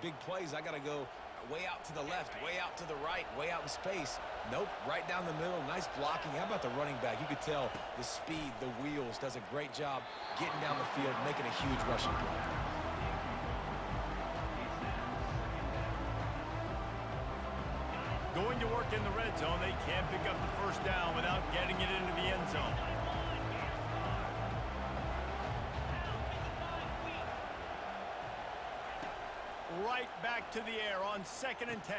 big plays, I got to go way out to the left, way out to the right, way out in space. Nope, right down the middle. Nice blocking. How about the running back? You could tell the speed, the wheels, does a great job getting down the field, making a huge rushing play. Going to work in the red zone, they can't pick up the first down without getting it into the end zone. Right back to the air on 2nd and 10.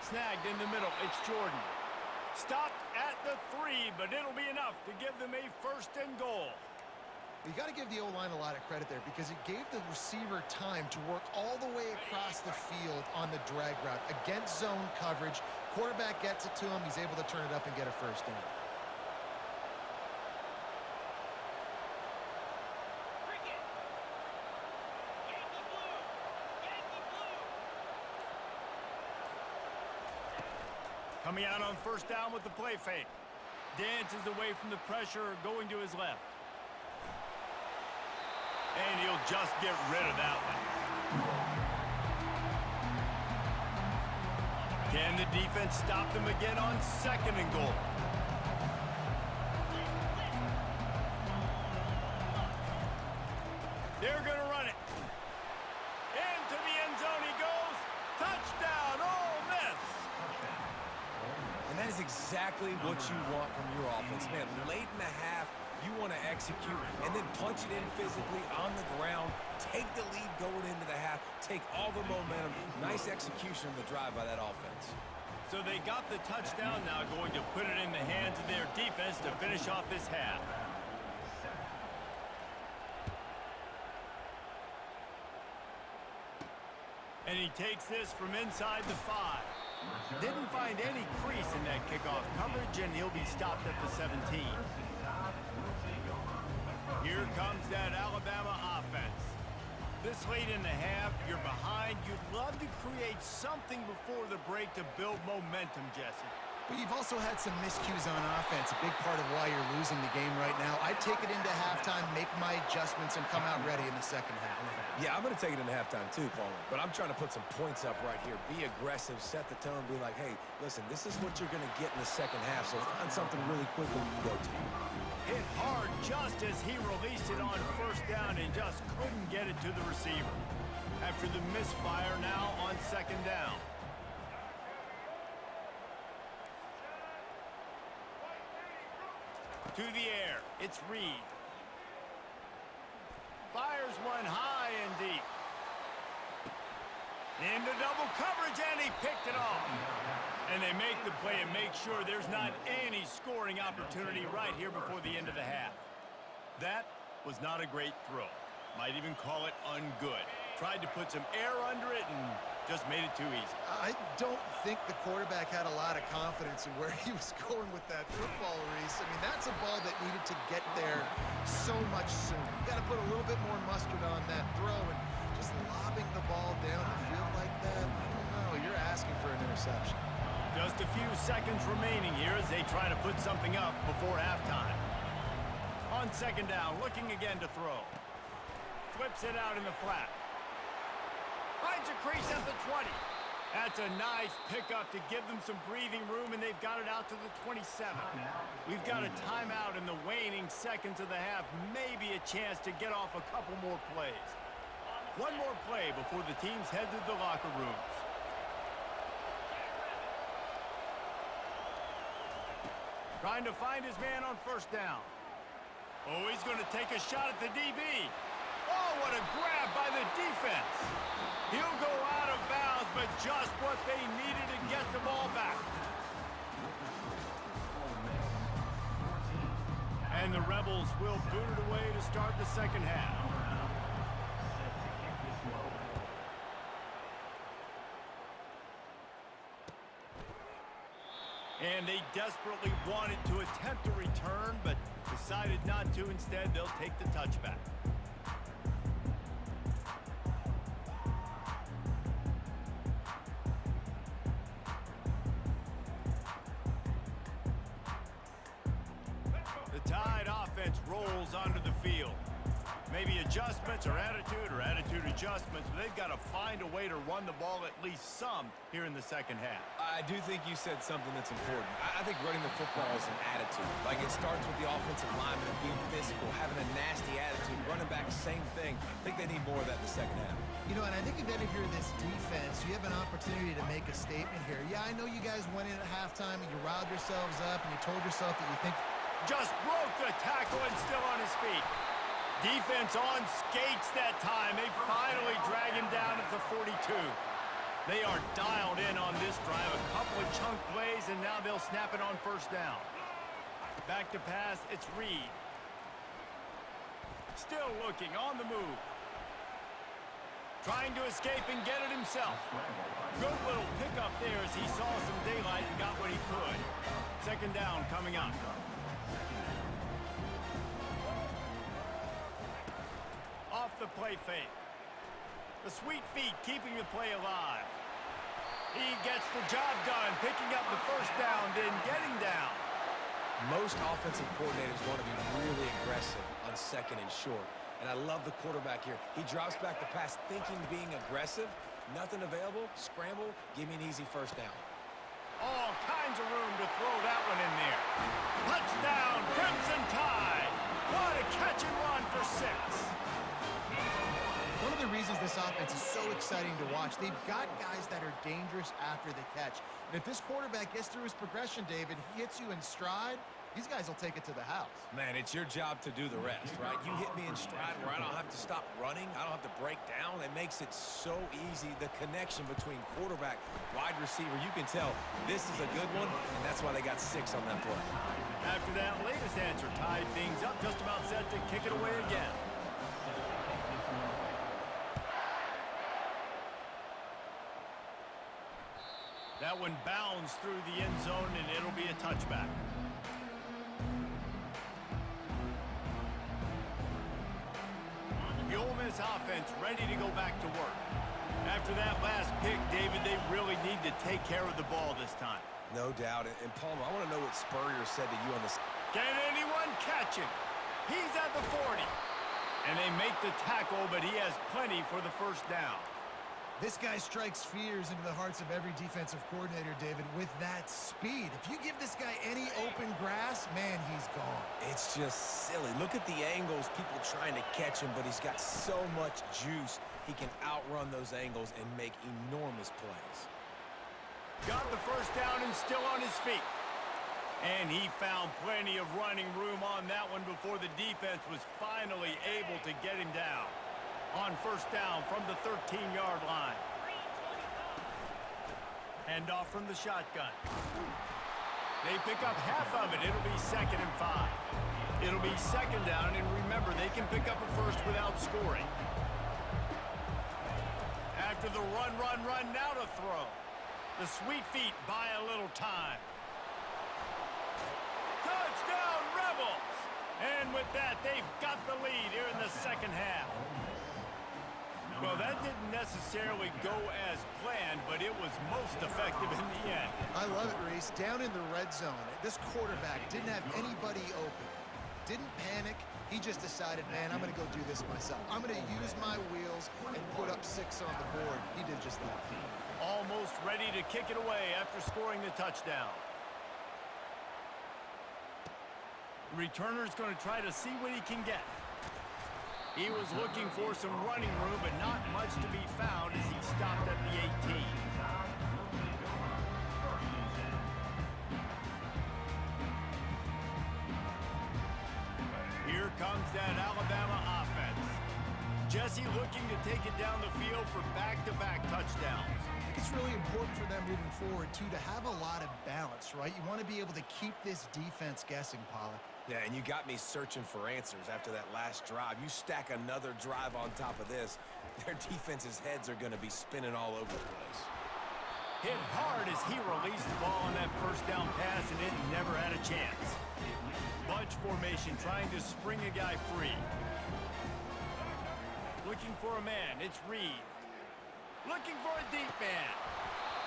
Snagged in the middle, it's Jordan. Stopped at the 3, but it'll be enough to give them a 1st and goal. You got to give the O-line a lot of credit there because it gave the receiver time to work all the way across the field on the drag route. Against zone coverage, quarterback gets it to him, he's able to turn it up and get a 1st down. Coming out on 1st down with the play fake. Dances away from the pressure, going to his left. And he'll just get rid of that one. Can the defense stop them again on 2nd and goal? They're going to run it. Into the end zone he goes. Touchdown, Ole Miss. And that is exactly what you want from your offense, man. Late in the half, you want to execute and then punch it in physically on the ground, take the lead going into the half, take all the momentum. Nice execution of the drive by that offense. So they got the touchdown, now going to put it in the hands of their defense to finish off this half. And he takes this from inside the 5. Didn't find any crease in that kickoff coverage, and he'll be stopped at the 17. Here comes that Alabama offense. This late in the half, you're behind. You'd love to create something before the break to build momentum, Jesse. But you've also had some miscues on offense, a big part of why you're losing the game right now. I'd take it into halftime, make my adjustments, and come out ready in the 2nd half. Yeah, I'm going to take it into halftime too, Palmer. But I'm trying to put some points up right here. Be aggressive, set the tone, be like, hey, listen, this is what you're going to get in the 2nd half, so find something really quickly you can go to. Hit hard just as he released it on 1st down and just couldn't get it to the receiver. After the misfire now on 2nd down. To the air, it's Reed. Fires one high and deep. Into double coverage, and he picked it off. And they make the play and make sure there's not any scoring opportunity right here before the end of the half. That was not a great throw. Might even call it ungood. Tried to put some air under it and just made it too easy. I don't think the quarterback had a lot of confidence in where he was going with that football, Reese. I mean, that's a ball that needed to get there so much sooner. You got to put a little bit more mustard on that throw, and just lobbing the ball down the field like that, I don't know, you're asking for an interception. Just a few seconds remaining here as they try to put something up before halftime. On 2nd down, looking again to throw. Flips it out in the flat. Finds a crease at the 20. That's a nice pickup to give them some breathing room, and they've got it out to the 27. We've got a timeout in the waning seconds of the half. Maybe a chance to get off a couple more plays. One more play before the teams head to the locker rooms. Trying to find his man on 1st down. Oh, he's going to take a shot at the DB. Oh, what a grab by the defense. He'll go out of bounds, but just what they needed to get the ball back. And the Rebels will boot it away to start the 2nd half. And they desperately wanted to attempt a return, but decided not to. Instead, they'll take the touchback. The Tide offense rolls onto the field. Maybe adjustments or attitude adjustments, but they've got to find a way to run the ball at least some here in the second half. I do think you said something that's important. I think running the football is an attitude. Like, it starts with the offensive lineman being physical, having a nasty attitude. Running back, same thing. I think they need more of that in the second half. You know, and I think if you're this defense, you have an opportunity to make a statement here. Yeah, I know you guys went in at halftime and you riled yourselves up and you told yourself that you think... Just broke the tackle and still on his feet. Defense on skates that time. They finally drag him down at the 42. They are dialed in on this drive. A couple of chunk plays, and now they'll snap it on first down. Back to pass, it's Reed. Still looking, on the move. Trying to escape and get it himself. Good little pickup there as he saw some daylight and got what he could. Second down coming up. Off the play fake. The sweet feet keeping the play alive. He gets the job done, picking up the first down, then getting down. Most offensive coordinators want to be really aggressive on second and short. And I love the quarterback here. He drops back the pass thinking being aggressive. Nothing available. Scramble. Give me an easy first down. All kinds of room to throw that one in there. Touchdown, Crimson Tide. What a catch and run for 6. One of the reasons this offense is so exciting to watch, they've got guys that are dangerous after the catch. And if this quarterback gets through his progression, David, he hits you in stride, these guys will take it to the house. Man, it's your job to do the rest, right? You hit me in stride where I don't have to stop running. I don't have to break down. It makes it so easy. The connection between quarterback, wide receiver, you can tell this is a good one, and that's why they got 6 on that play. After that latest answer tied things up, just about set to kick it away again. That one bounds through the end zone, and it'll be a touchback. The Ole Miss offense ready to go back to work. After that last pick, David, they really need to take care of the ball this time. No doubt. And Palmer, I want to know what Spurrier said to you on this. Can anyone catch him? He's at the 40. And they make the tackle, but he has plenty for the first down. This guy strikes fears into the hearts of every defensive coordinator, David, with that speed. If you give this guy any open grass, man, he's gone. It's just silly. Look at the angles, people trying to catch him, but he's got so much juice. He can outrun those angles and make enormous plays. Got the first down and still on his feet. And he found plenty of running room on that one before the defense was finally able to get him down. On first down from the 13-yard line. Hand off from the shotgun. They pick up half of it. It'll be 2nd and 5. It'll be second down, and remember, they can pick up a first without scoring. After the run, now to throw. The sweet feet buy a little time. Touchdown, Rebels! And with that, they've got the lead here in the second half. Well, that didn't necessarily go as planned, but it was most effective in the end. I love it, Reese. Down in the red zone, this quarterback didn't have anybody open. Didn't panic. He just decided, man, I'm going to go do this myself. I'm going to use my wheels and put up 6 on the board. He did just that. Almost ready to kick it away after scoring the touchdown. The returner's going to try to see what he can get. He was looking for some running room, but not much to be found as he stopped at the 18. Here comes that Alabama offense. Jesse looking to take it down the field for back-to-back touchdowns. I think it's really important for them moving forward, too, to have a lot of balance, right? You want to be able to keep this defense guessing, Pollack. Yeah, and you got me searching for answers after that last drive. You stack another drive on top of this, their defense's heads are going to be spinning all over the place. Hit hard as he released the ball on that first down pass, and it never had a chance. Bunch formation trying to spring a guy free. Looking for a man, it's Reed. Looking for a deep man.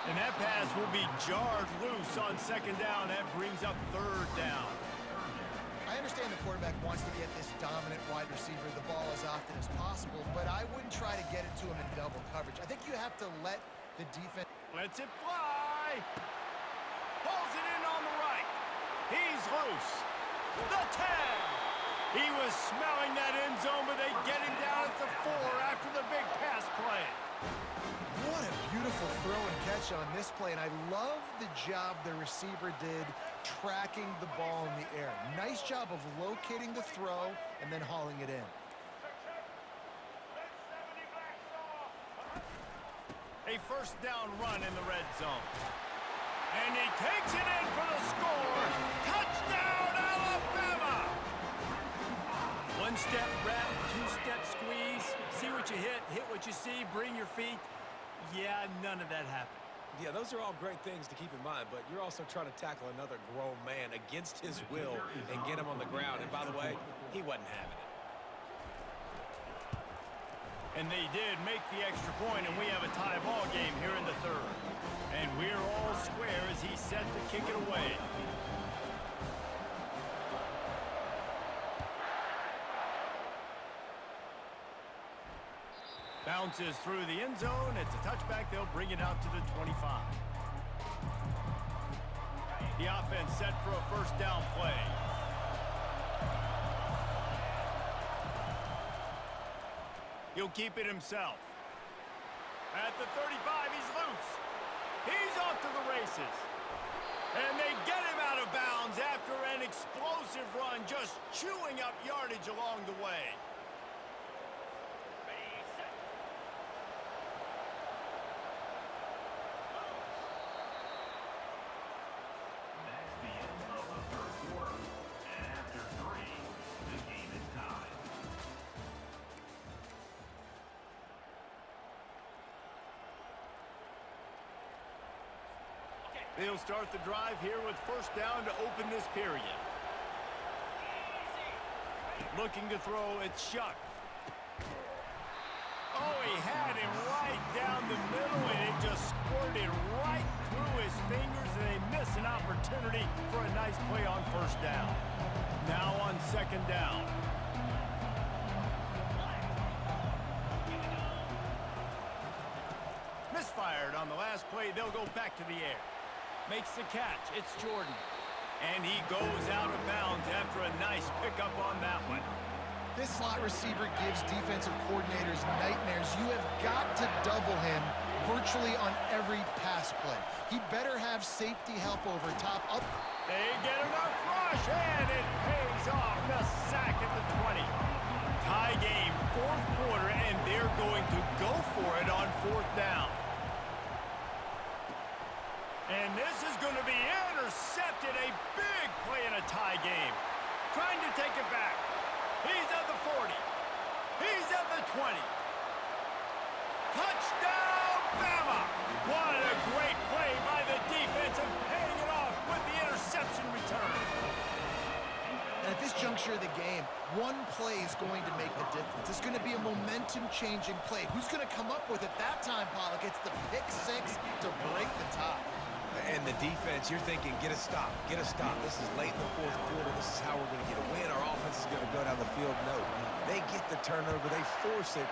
And that pass will be jarred loose on second down. That brings up third down. I understand the quarterback wants to get this dominant wide receiver the ball as often as possible, but I wouldn't try to get it to him in double coverage. I think you have to let the defense... Lets it fly. Pulls it in on the right. He's loose. The 10. He was smelling that end zone, but they get him down at the 4 after the big pass play. What a beautiful throw and catch on this play, and I love the job the receiver did tracking the ball in the air. Nice job of locating the throw and then hauling it in. A first down run in the red zone. And he takes it in for the score. Touchdown, Alabama! One step wrap, two-step squeeze. See what you hit what you see, bring your feet. Yeah, none of that happened. Yeah, those are all great things to keep in mind, but you're also trying to tackle another grown man against his will and get him on the ground. And by the way, he wasn't having it. And they did make the extra point, and we have a tie ball game here in the third. And we're all square as he's set to kick it away. Bounces through the end zone. It's a touchback. They'll bring it out to the 25. The offense set for a first down play. He'll keep it himself. At the 35, he's loose. He's off to the races. And they get him out of bounds after an explosive run, just chewing up yardage along the way. They'll start the drive here with first down to open this period. Looking to throw, it's Shuck. Oh, he had him right down the middle, and it just squirted right through his fingers, and they miss an opportunity for a nice play on first down. Now on second down. Misfired on the last play. They'll go back to the air. Makes the catch. It's Jordan. And he goes out of bounds after a nice pickup on that one. This slot receiver gives defensive coordinators nightmares. You have got to double him virtually on every pass play. He better have safety help over top. Up. They get enough rush, and it pays off. The sack at the 20. Tie game, fourth quarter, and they're going to go for it on fourth down. And this is going to be intercepted. A big play in a tie game. Trying to take it back. He's at the 40. He's at the 20. Touchdown, Bama! What a great play by the defense and paying it off with the interception return. And at this juncture of the game, one play is going to make the difference. It's going to be a momentum-changing play. Who's going to come up with it that time, Pollock? It's the pick six to break the tie. And the defense, you're thinking, get a stop, get a stop. This is late in the fourth quarter. This is how we're going to get a win. Our offense is going to go down the field. No, they get the turnover, they force it,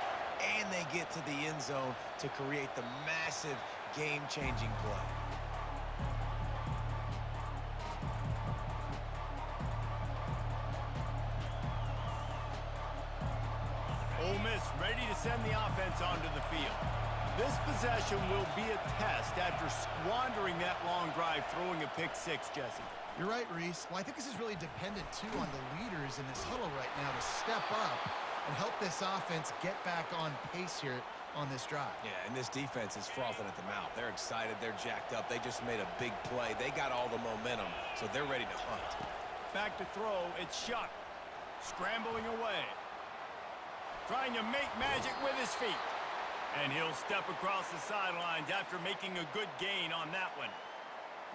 and they get to the end zone to create the massive game-changing play. Ole Miss ready to send the offense onto the field. This possession will be a test after squandering that long drive, throwing a pick six, Jesse. You're right, Reese. Well, I think this is really dependent, too, on the leaders in this huddle right now to step up and help this offense get back on pace here on this drive. Yeah, and this defense is frothing at the mouth. They're excited. They're jacked up. They just made a big play. They got all the momentum, so they're ready to hunt. Back to throw. It's Shuck. Scrambling away. Trying to make magic with his feet. And he'll step across the sidelines after making a good gain on that one.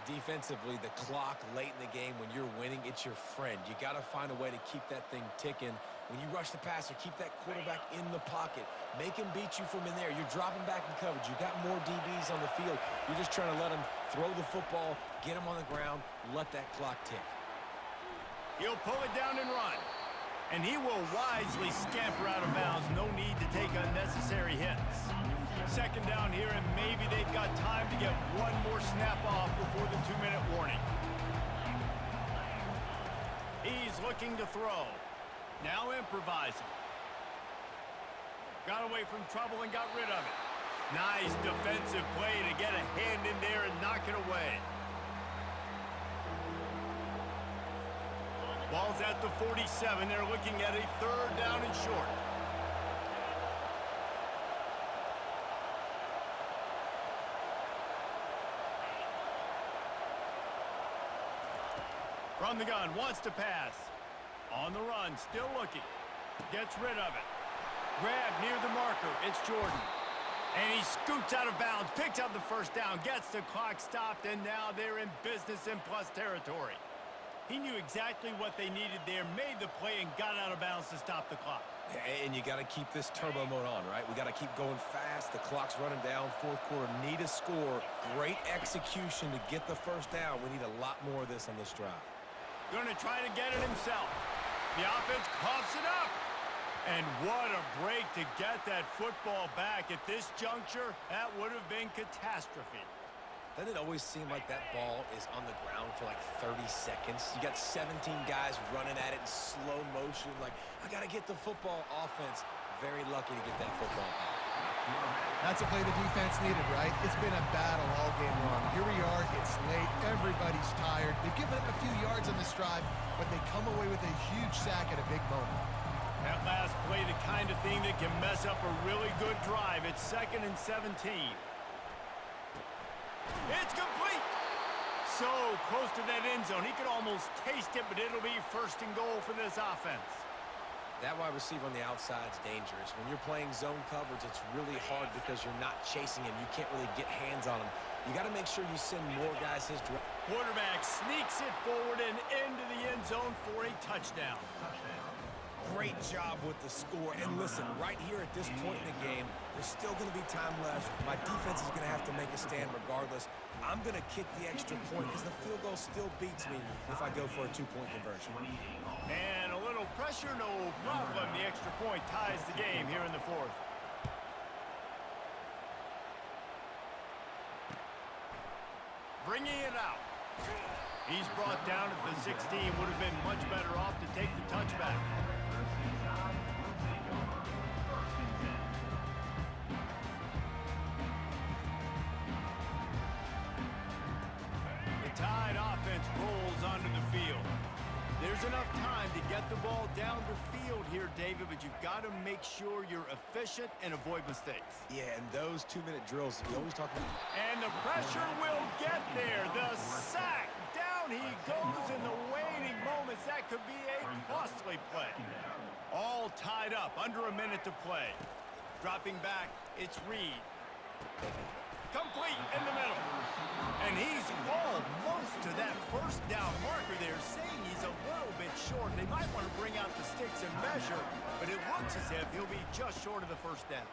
Defensively, the clock late in the game, when you're winning, it's your friend. You got to find a way to keep that thing ticking. When you rush the passer, keep that quarterback in the pocket. Make him beat you from in there. You're dropping back in coverage. You got more DBs on the field. You're just trying to let him throw the football, get him on the ground, let that clock tick. He'll pull it down and run. And he will wisely scamper out of bounds. No need to take unnecessary hits. Second down here, and maybe they've got time to get one more snap off before the 2-minute warning. He's looking to throw. Now improvising. Got away from trouble and got rid of it. Nice defensive play to get a hand in there and knock it away. Ball's at the 47. They're looking at a 3rd down and short. From the gun, wants to pass. On the run, still looking. Gets rid of it. Grab near the marker. It's Jordan. And he scoots out of bounds, picks up the 1st down, gets the clock stopped, and now they're in business in plus territory. He knew exactly what they needed there, made the play, and got out of bounds to stop the clock. And you got to keep this turbo mode on, right? We got to keep going fast. The clock's running down. 4th quarter, need a score. Great execution to get the 1st down. We need a lot more of this on this drive. Going to try to get it himself. The offense coughs it up. And what a break to get that football back. At this juncture, that would have been catastrophe. Doesn't it always seem like that ball is on the ground for like 30 seconds? You got 17 guys running at it in slow motion. Like, I got to get the football. Offense, very lucky to get that football back. That's a play the defense needed, right? It's been a battle all game long. Here we are. It's late. Everybody's tired. They've given up a few yards on this drive, but they come away with a huge sack at a big moment. That last play, the kind of thing that can mess up a really good drive. It's 2nd and 17. It's complete. So close to that end zone. He could almost taste it, but it'll be 1st and goal for this offense. That wide receiver on the outside is dangerous. When you're playing zone coverage, it's really hard because you're not chasing him. You can't really get hands on him. You got to make sure you send more guys his direction. Quarterback sneaks it forward and into the end zone for a touchdown. Great job with the score. And listen, right here at this point in the game, there's still going to be time left. My defense is going to have to make a stand regardless. I'm going to kick the extra point because the field goal still beats me if I go for a 2-point conversion. And a little pressure, no problem. The extra point ties the game here in the 4th. Bringing it out. He's brought down at the 16. Would have been much better off to take the touchback. The Tide offense rolls onto the field. There's enough time to get the ball down the field here, David, but you've got to make sure you're efficient and avoid mistakes. Yeah, and those 2-minute drills, we always talk about. And the pressure will get there. The sack. Down he goes in the waiting moments. That could be a costly play. All tied up, under a minute to play. Dropping back, it's Reed. Complete in the middle. And he's almost to that 1st down marker there, saying he's a little bit short. They might want to bring out the sticks and measure, but it looks as if he'll be just short of the 1st down.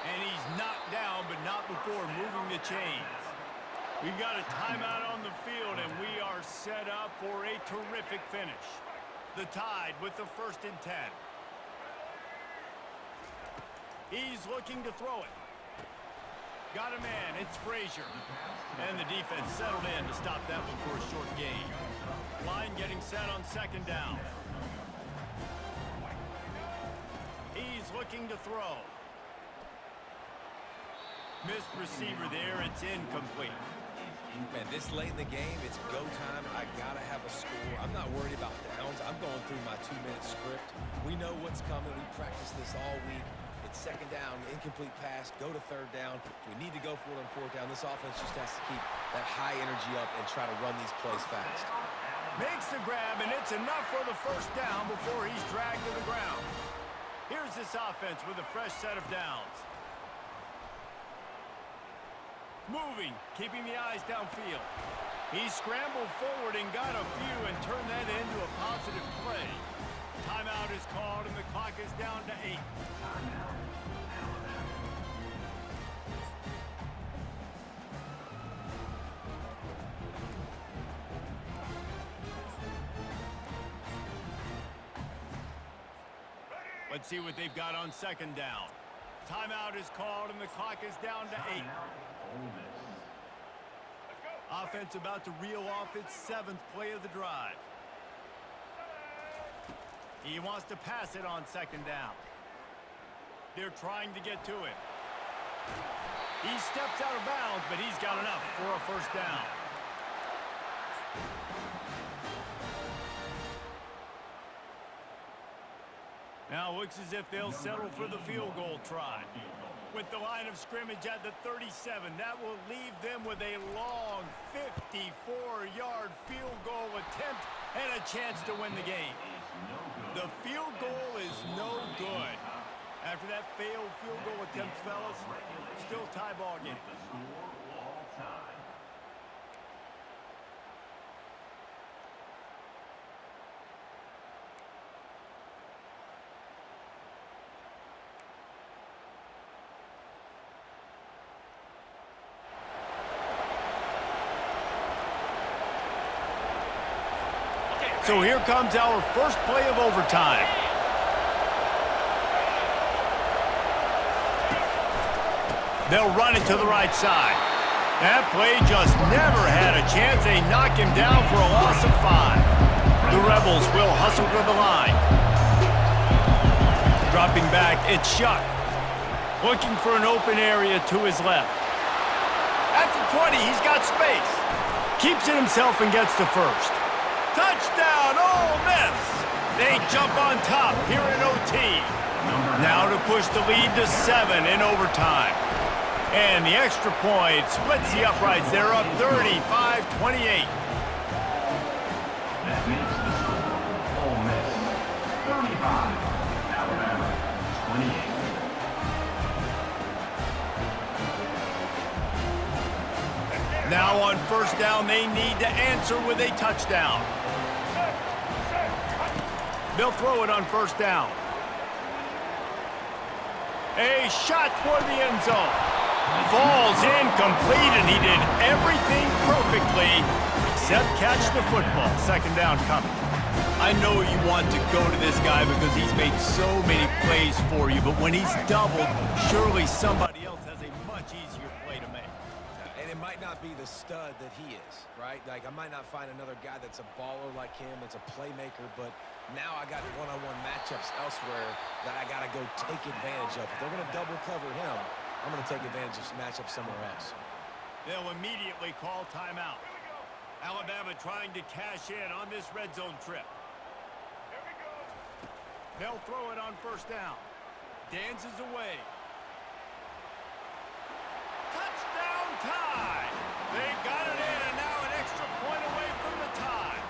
And he's knocked down, but not before moving the chains. We've got a timeout on the field, and we are set up for a terrific finish. The Tide with the 1st and 10. He's looking to throw it. Got a man, it's Frazier. And the defense settled in to stop that one for a short gain. Line getting set on 2nd down. He's looking to throw. Missed receiver there, it's incomplete. Man, this late in the game, it's go time. I got to have a score. I'm not worried about downs. I'm going through my 2-minute script. We know what's coming. We practiced this all week. It's 2nd down, incomplete pass, go to 3rd down. If we need to go for it on 4th down, this offense just has to keep that high energy up and try to run these plays fast. Makes the grab, and it's enough for the 1st down before he's dragged to the ground. Here's this offense with a fresh set of downs. Moving, keeping the eyes downfield. He scrambled forward and got a few and turned that into a positive play. Timeout is called, and the clock is down to 8. Let's see what they've got on second down. Timeout is called, and the clock is down to 8. Offense about to reel off its 7th play of the drive. He wants to pass it on second down. They're trying to get to it. He steps out of bounds, but he's got enough for a first down. Now it looks as if they'll settle for the field goal try. With the line of scrimmage at the 37, that will leave them with a long 54-yard field goal attempt and a chance to win the game. The field goal is no good. After that failed field goal attempt, fellas, still tie ball game. So here comes our first play of overtime. They'll run it to the right side. That play just never had a chance. They knock him down for a loss of 5. The Rebels will hustle to the line. Dropping back, it's Shuck. Looking for an open area to his left. At the 20, he's got space. Keeps it himself and gets the first. Touchdown, Ole Miss! They jump on top here in OT. Now to push the lead to 7 in overtime. And the extra point splits the uprights. They're up 35-28. That makes the score Ole Miss 35, Alabama 28. Now on first down, they need to answer with a touchdown. They'll throw it on first down. A shot toward the end zone. Falls incomplete, and he did everything perfectly except catch the football. Second down coming. I know you want to go to this guy because he's made so many plays for you, but when he's doubled, surely somebody else has a much easier play to make. And it might not be the stud that he is, right? Like, I might not find another guy that's a baller like him, that's a playmaker, but now I got one-on-one matchups elsewhere that I got to go take advantage of. If they're going to double cover him, I'm going to take advantage of some matchups somewhere else. They'll immediately call timeout. Alabama trying to cash in on this red zone trip. They'll throw it on first down. Dances away. Touchdown tie! They got it in, and now an extra point away from the tie.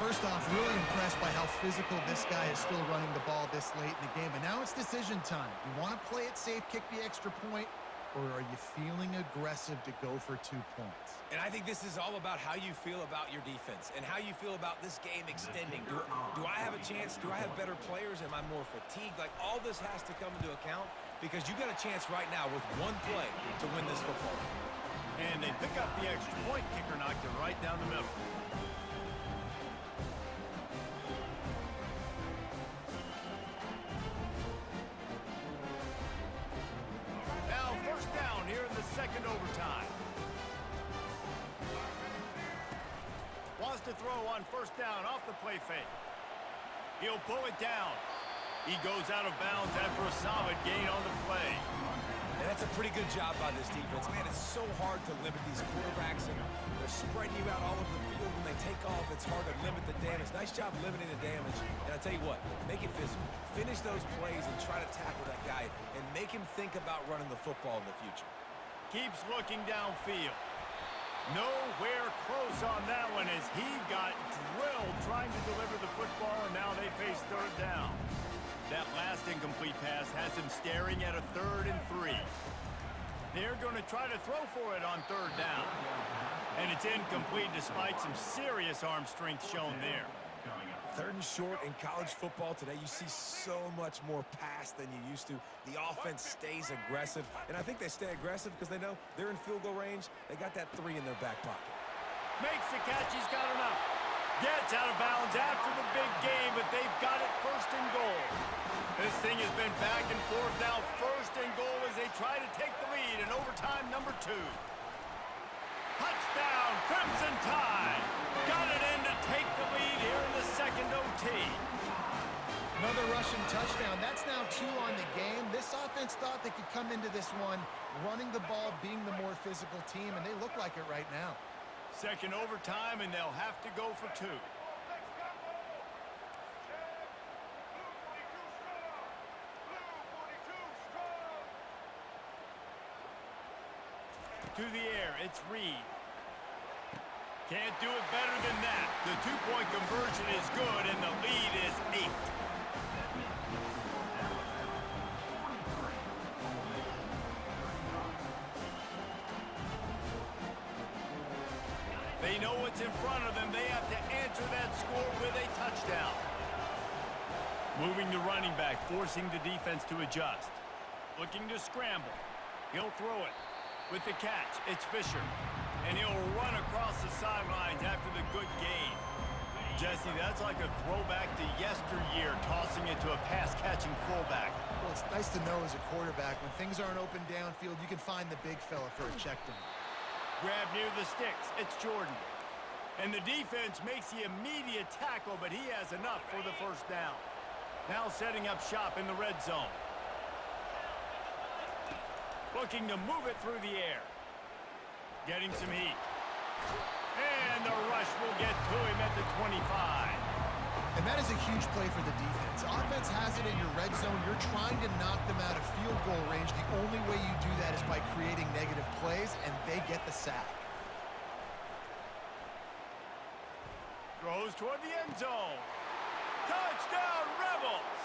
First off, really impressed by how physical this guy is still running the ball this late in the game. And now it's decision time. You want to play it safe, kick the extra point, or are you feeling aggressive to go for 2 points? And I think this is all about how you feel about your defense and how you feel about this game extending. Do I have a chance? Do I have better players? Am I more fatigued? Like, all this has to come into account because you got a chance right now with one play to win this football game. And they pick up the extra point. Kicker knocked it right down the middle. Now first down here in the second overtime. Wants to throw on first down off the play fake. He'll pull it down. He goes out of bounds after a solid gain on the play. And that's a pretty good job by this defense. Man, it's so hard to limit these quarterbacks, and they're spreading you out all over the field. When they take off, it's hard to limit the damage. Nice job limiting the damage. And I tell you what, make it physical. Finish those plays and try to tackle that guy and make him think about running the football in the future. Keeps looking downfield. Nowhere close on that one as he got drilled trying to deliver the football, and now they face third down. That last incomplete pass has him staring at a 3rd and 3. They're going to try to throw for it on third down. And it's incomplete despite some serious arm strength shown there. 3rd and short in college football today. You see so much more pass than you used to. The offense stays aggressive, and I think they stay aggressive because they know they're in field goal range. They got that 3 in their back pocket. Makes the catch. He's got enough. Gets out of bounds after the big game, but they've got it first and goal. This thing has been back and forth now. First and goal as they try to take the lead in overtime number 2. Touchdown, Crimson Tide. Got it in to take the lead here in the second OT. Another rushing touchdown. That's now 2 on the game. This offense thought they could come into this one running the ball, being the more physical team, and they look like it right now. Second overtime, and they'll have to go for 2. To the air, it's Reed. Can't do it better than that. The 2-point conversion is good, and the lead is 8. They know what's in front of them. They have to answer that score with a touchdown. Moving the running back, forcing the defense to adjust. Looking to scramble. He'll throw it. With the catch, it's Fisher. And he'll run across the sidelines after the good gain. Jesse, that's like a throwback to yesteryear, tossing it to a pass-catching fullback. Well, it's nice to know as a quarterback, when things aren't open downfield, you can find the big fella for a check down. Grab near the sticks. It's Jordan. And the defense makes the immediate tackle, but he has enough for the first down. Now setting up shop in the red zone. Looking to move it through the air. Getting some heat. And the rush will get to him at the 25. And that is a huge play for the defense. Offense has it in your red zone. You're trying to knock them out of field goal range. The only way you do that is by creating negative plays, and they get the sack. Throws toward the end zone. Touchdown, Rebels!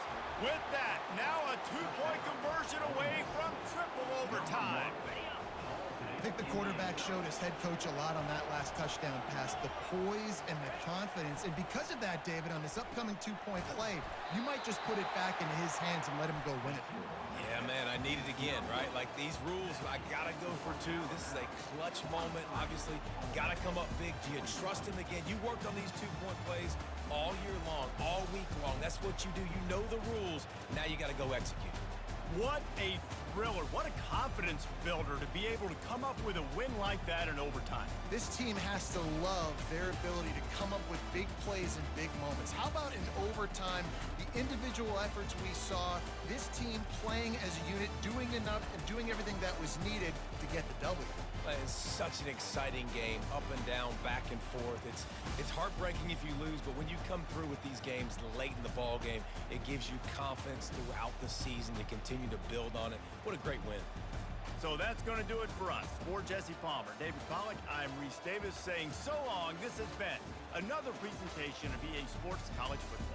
With that, now a 2-point conversion away from triple overtime. I think the quarterback showed his head coach a lot on that last touchdown pass, the poise and the confidence. And because of that, David, on this upcoming 2-point play, you might just put it back into his hands and let him go win it. Yeah, man, I need it again, right? Like these rules, I got to go for 2. This is a clutch moment. Obviously, got to come up big. Do you trust him again? You worked on these 2-point plays all year long, all week long. That's what you do. You know the rules. Now you got to go execute. What a thriller. What a confidence builder to be able to come up with a win like that in overtime. This team has to love their ability to come up with big plays and big moments. How about in overtime, the individual efforts we saw, this team playing as a unit, doing enough and doing everything that was needed to get the W. It's such an exciting game, up and down, back and forth. It's heartbreaking if you lose, but when you come through with these games late in the ball game, it gives you confidence throughout the season to continue to build on it. What a great win. So that's going to do it for us. For Jesse Palmer, David Pollack, I'm Reese Davis saying so long. This has been another presentation of EA Sports College Football.